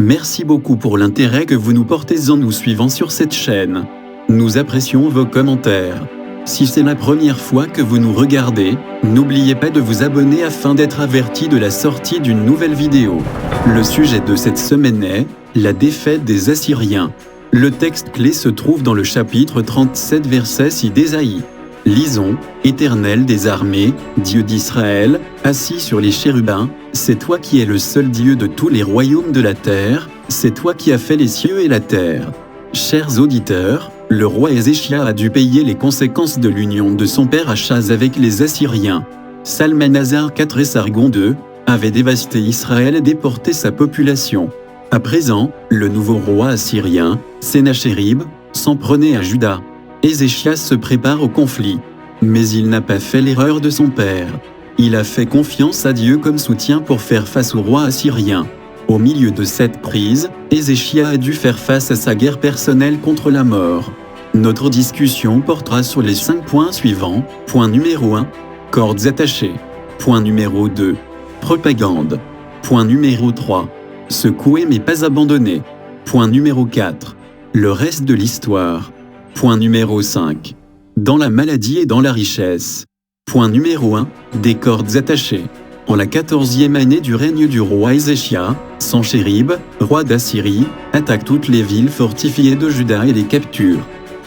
Merci beaucoup pour l'intérêt que vous nous portez en nous suivant sur cette chaîne. Nous apprécions vos commentaires. Si c'est la première fois que vous nous regardez, n'oubliez pas de vous abonner afin d'être averti de la sortie d'une nouvelle vidéo. Le sujet de cette semaine est la défaite des Assyriens. Le texte clé se trouve dans le chapitre 37 verset 6 d'Ésaïe. Lisons, Éternel des armées, Dieu d'Israël, assis sur les chérubins, c'est toi qui es le seul Dieu de tous les royaumes de la terre, c'est toi qui as fait les cieux et la terre. Chers auditeurs, le roi Ézéchias a dû payer les conséquences de l'union de son père Achaz avec les Assyriens. Salmanasar IV et Sargon II avaient dévasté Israël et déporté sa population. À présent, le nouveau roi assyrien, Sennachérib, s'en prenait à Juda. Ézéchias se prépare au conflit. Mais il n'a pas fait l'erreur de son père. Il a fait confiance à Dieu comme soutien pour faire face au roi assyrien. Au milieu de cette crise, Ézéchias a dû faire face à sa guerre personnelle contre la mort. Notre discussion portera sur les 5 points suivants. Point numéro 1, cordes attachées. Point numéro 2, propagande. Point numéro 3, secouer mais pas abandonner. Point numéro 4, le reste de l'histoire. Point numéro 5, dans la maladie et dans la richesse. Point numéro 1, des cordes attachées. En la 14e année du règne du roi Ézéchias, Sennachérib, roi d'Assyrie, attaque toutes les villes fortifiées de Juda et les capture.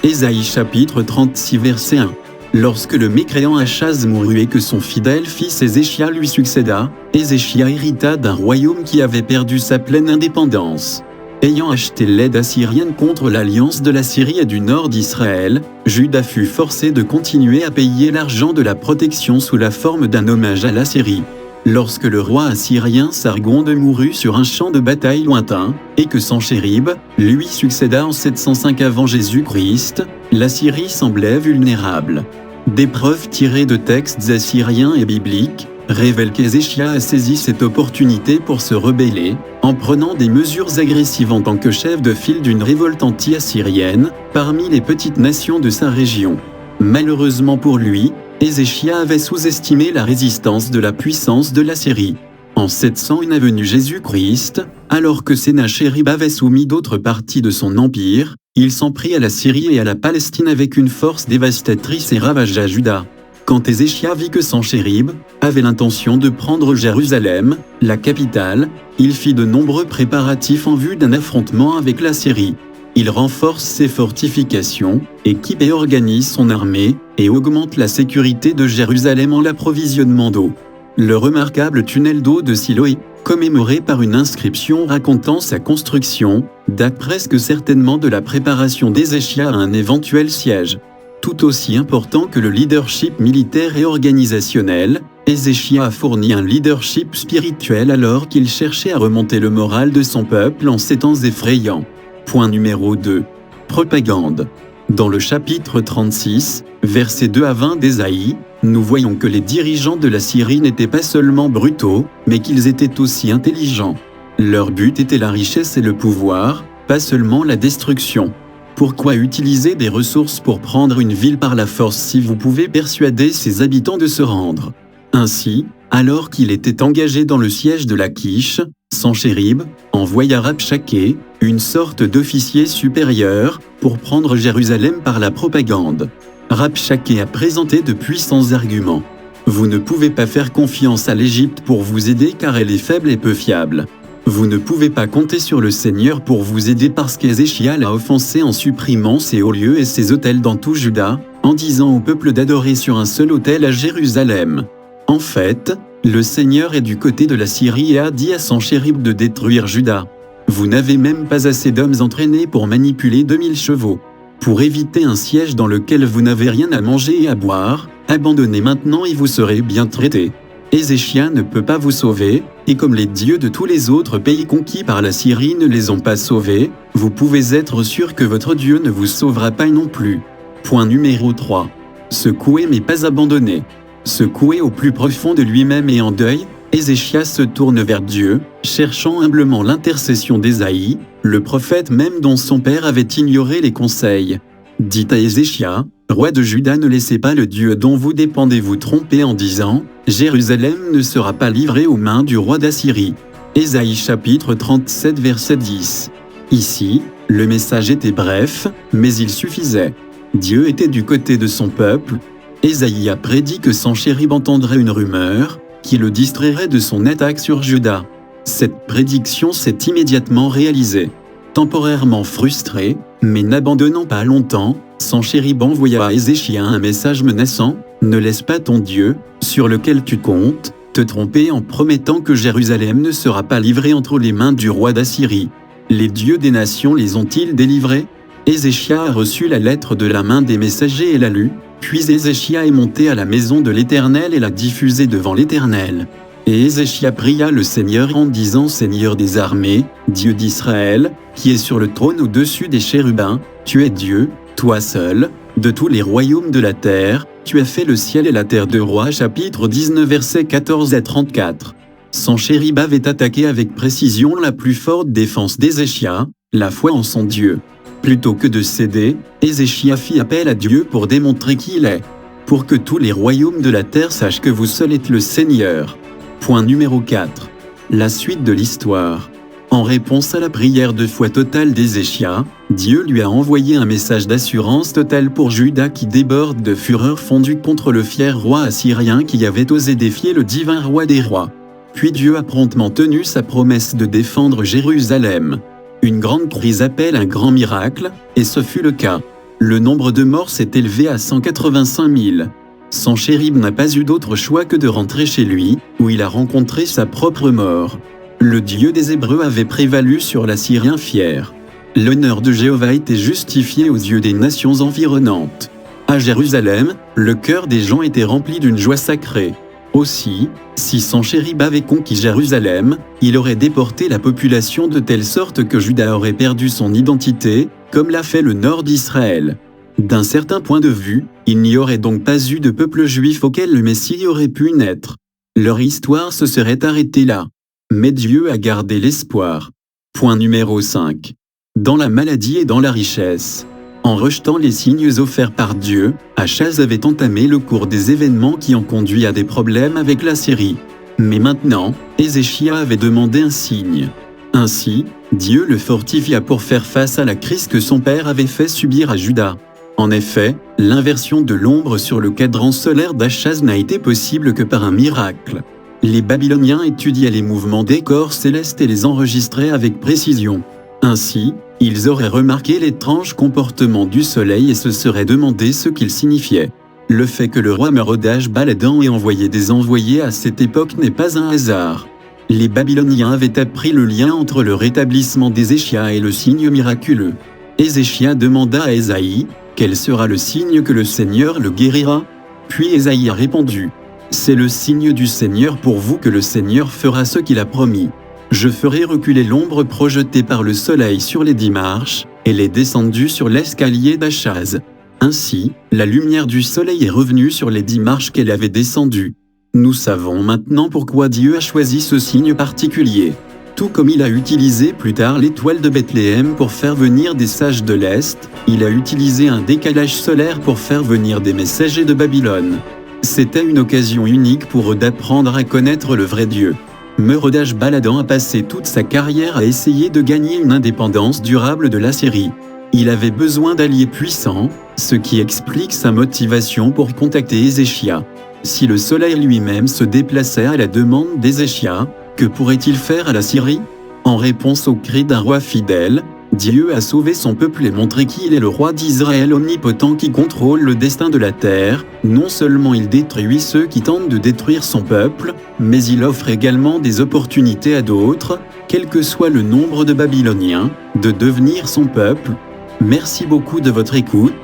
Ésaïe chapitre 36 verset 1. Lorsque le mécréant Achaz mourut et que son fidèle fils Ézéchias lui succéda, Ézéchias hérita d'un royaume qui avait perdu sa pleine indépendance. Ayant acheté l'aide assyrienne contre l'alliance de la Syrie et du nord d'Israël, Juda fut forcé de continuer à payer l'argent de la protection sous la forme d'un hommage à la Syrie. Lorsque le roi assyrien Sargon II mourut sur un champ de bataille lointain, et que Sennachérib lui succéda en 705 avant Jésus-Christ, la Syrie semblait vulnérable. Des preuves tirées de textes assyriens et bibliques révèlent qu'Ézéchias a saisi cette opportunité pour se rebeller, en prenant des mesures agressives en tant que chef de file d'une révolte anti-assyrienne, parmi les petites nations de sa région. Malheureusement pour lui, Ézéchias avait sous-estimé la résistance de la puissance de la Syrie. En 701 est venu Jésus-Christ, alors que Sennachérib avait soumis d'autres parties de son empire, il s'en prit à la Syrie et à la Palestine avec une force dévastatrice et ravagea Juda. Quand Ézéchias vit que Sennachérib avait l'intention de prendre Jérusalem, la capitale, il fit de nombreux préparatifs en vue d'un affrontement avec la Syrie. Il renforce ses fortifications, équipe et organise son armée, et augmente la sécurité de Jérusalem en l'approvisionnement d'eau. Le remarquable tunnel d'eau de Siloé, commémoré par une inscription racontant sa construction, date presque certainement de la préparation d'Ézéchias à un éventuel siège. Tout aussi important que le leadership militaire et organisationnel, Ézéchias a fourni un leadership spirituel alors qu'il cherchait à remonter le moral de son peuple en ces temps effrayants. Point numéro 2. Propagande. Dans le chapitre 36, versets 2 à 20 d'Ésaïe, nous voyons que les dirigeants de la Syrie n'étaient pas seulement brutaux, mais qu'ils étaient aussi intelligents. Leur but était la richesse et le pouvoir, pas seulement la destruction. Pourquoi utiliser des ressources pour prendre une ville par la force si vous pouvez persuader ses habitants de se rendre? Ainsi, alors qu'il était engagé dans le siège de Lachish, Sennachérib envoya Rabshakeh, une sorte d'officier supérieur, pour prendre Jérusalem par la propagande. Rabshakeh a présenté de puissants arguments. Vous ne pouvez pas faire confiance à l'Égypte pour vous aider car elle est faible et peu fiable. Vous ne pouvez pas compter sur le Seigneur pour vous aider parce qu'Ézéchias l'a offensé en supprimant ses hauts lieux et ses autels dans tout Juda, en disant au peuple d'adorer sur un seul autel à Jérusalem. En fait, le Seigneur est du côté de la Syrie et a dit à Sennachérib de détruire Juda. Vous n'avez même pas assez d'hommes entraînés pour manipuler 2000 chevaux. Pour éviter un siège dans lequel vous n'avez rien à manger et à boire, abandonnez maintenant et vous serez bien traités. Ézéchias ne peut pas vous sauver, et comme les dieux de tous les autres pays conquis par la Syrie ne les ont pas sauvés, vous pouvez être sûr que votre Dieu ne vous sauvera pas non plus. Point numéro 3. Secouer mais pas abandonner. Secoué au plus profond de lui-même et en deuil, Ézéchias se tourne vers Dieu, cherchant humblement l'intercession d'Ésaïe, le prophète même dont son père avait ignoré les conseils. Dit à Ézéchias, roi de Juda, ne laissez pas le Dieu dont vous dépendez vous tromper en disant « Jérusalem ne sera pas livrée aux mains du roi d'Assyrie ». Ésaïe chapitre 37 verset 10. Ici, le message était bref, mais il suffisait. Dieu était du côté de son peuple. Ésaïe a prédit que Senchérib entendrait une rumeur, qui le distrairait de son attaque sur Juda. Cette prédiction s'est immédiatement réalisée. Temporairement frustré, mais n'abandonnant pas longtemps, Senchérib envoya à Ézéchia un message menaçant « Ne laisse pas ton Dieu, sur lequel tu comptes, te tromper en promettant que Jérusalem ne sera pas livrée entre les mains du roi d'Assyrie. Les dieux des nations les ont-ils délivrés ?» Ézéchia a reçu la lettre de la main des messagers et l'a lue, puis Ézéchia est monté à la maison de l'Éternel et l'a diffusée devant l'Éternel. Et Ézéchia pria le Seigneur en disant « Seigneur des armées, Dieu d'Israël, qui est sur le trône au-dessus des chérubins, tu es Dieu, toi seul, de tous les royaumes de la terre, tu as fait le ciel et la terre. » de Rois chapitre 19 versets 14 à 34. Senchérib avait attaqué avec précision la plus forte défense d'Ézéchia, la foi en son Dieu. Plutôt que de céder, Ézéchia fit appel à Dieu pour démontrer qui il est. Pour que tous les royaumes de la terre sachent que vous seul êtes le Seigneur. Point numéro 4. La suite de l'histoire. En réponse à la prière de foi totale d'Ézéchia, Dieu lui a envoyé un message d'assurance totale pour Juda qui déborde de fureur fondue contre le fier roi assyrien qui avait osé défier le divin roi des rois. Puis Dieu a promptement tenu sa promesse de défendre Jérusalem. Une grande crise appelle un grand miracle, et ce fut le cas. Le nombre de morts s'est élevé à 185 000. Senchérib n'a pas eu d'autre choix que de rentrer chez lui, où il a rencontré sa propre mort. Le Dieu des Hébreux avait prévalu sur l'Assyrien fier. L'honneur de Jéhovah était justifié aux yeux des nations environnantes. À Jérusalem, le cœur des gens était rempli d'une joie sacrée. Aussi, si Senchérib avait conquis Jérusalem, il aurait déporté la population de telle sorte que Juda aurait perdu son identité, comme l'a fait le nord d'Israël. D'un certain point de vue, il n'y aurait donc pas eu de peuple juif auquel le Messie aurait pu naître. Leur histoire se serait arrêtée là. Mais Dieu a gardé l'espoir. Point numéro 5. Dans la maladie et dans la richesse. En rejetant les signes offerts par Dieu, Achaz avait entamé le cours des événements qui ont conduit à des problèmes avec la Syrie. Mais maintenant, Ézéchia avait demandé un signe. Ainsi, Dieu le fortifia pour faire face à la crise que son père avait fait subir à Juda. En effet, l'inversion de l'ombre sur le cadran solaire d'Achaz n'a été possible que par un miracle. Les Babyloniens étudiaient les mouvements des corps célestes et les enregistraient avec précision. Ainsi, ils auraient remarqué l'étrange comportement du soleil et se seraient demandé ce qu'il signifiait. Le fait que le roi Merodach Baladan ait envoyé des envoyés à cette époque n'est pas un hasard. Les Babyloniens avaient appris le lien entre le rétablissement d'Ézéchia et le signe miraculeux. Ézéchia demanda à Ésaïe « Quel sera le signe que le Seigneur le guérira ?» Puis Ésaïe a répondu « C'est le signe du Seigneur pour vous que le Seigneur fera ce qu'il a promis. Je ferai reculer l'ombre projetée par le soleil sur les 10 marches, elle est descendue sur l'escalier d'Achaz. Ainsi, la lumière du soleil est revenue sur les 10 marches qu'elle avait descendues. Nous savons maintenant pourquoi Dieu a choisi ce signe particulier. Tout comme il a utilisé plus tard l'étoile de Bethléem pour faire venir des sages de l'Est, il a utilisé un décalage solaire pour faire venir des messagers de Babylone. C'était une occasion unique pour eux d'apprendre à connaître le vrai Dieu. Merodach Baladan a passé toute sa carrière à essayer de gagner une indépendance durable de l'Assyrie. Il avait besoin d'alliés puissants, ce qui explique sa motivation pour contacter Ézéchia. Si le soleil lui-même se déplaçait à la demande d'Ézéchia, que pourrait-il faire à la Syrie? En réponse au cri d'un roi fidèle, Dieu a sauvé son peuple et montré qu'il est le roi d'Israël omnipotent qui contrôle le destin de la terre. Non seulement il détruit ceux qui tentent de détruire son peuple, mais il offre également des opportunités à d'autres, quel que soit le nombre de Babyloniens, de devenir son peuple. Merci beaucoup de votre écoute.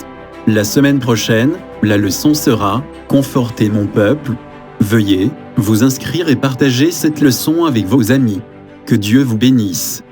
La semaine prochaine, la leçon sera « Confortez mon peuple ». Veuillez vous inscrire et partager cette leçon avec vos amis. Que Dieu vous bénisse.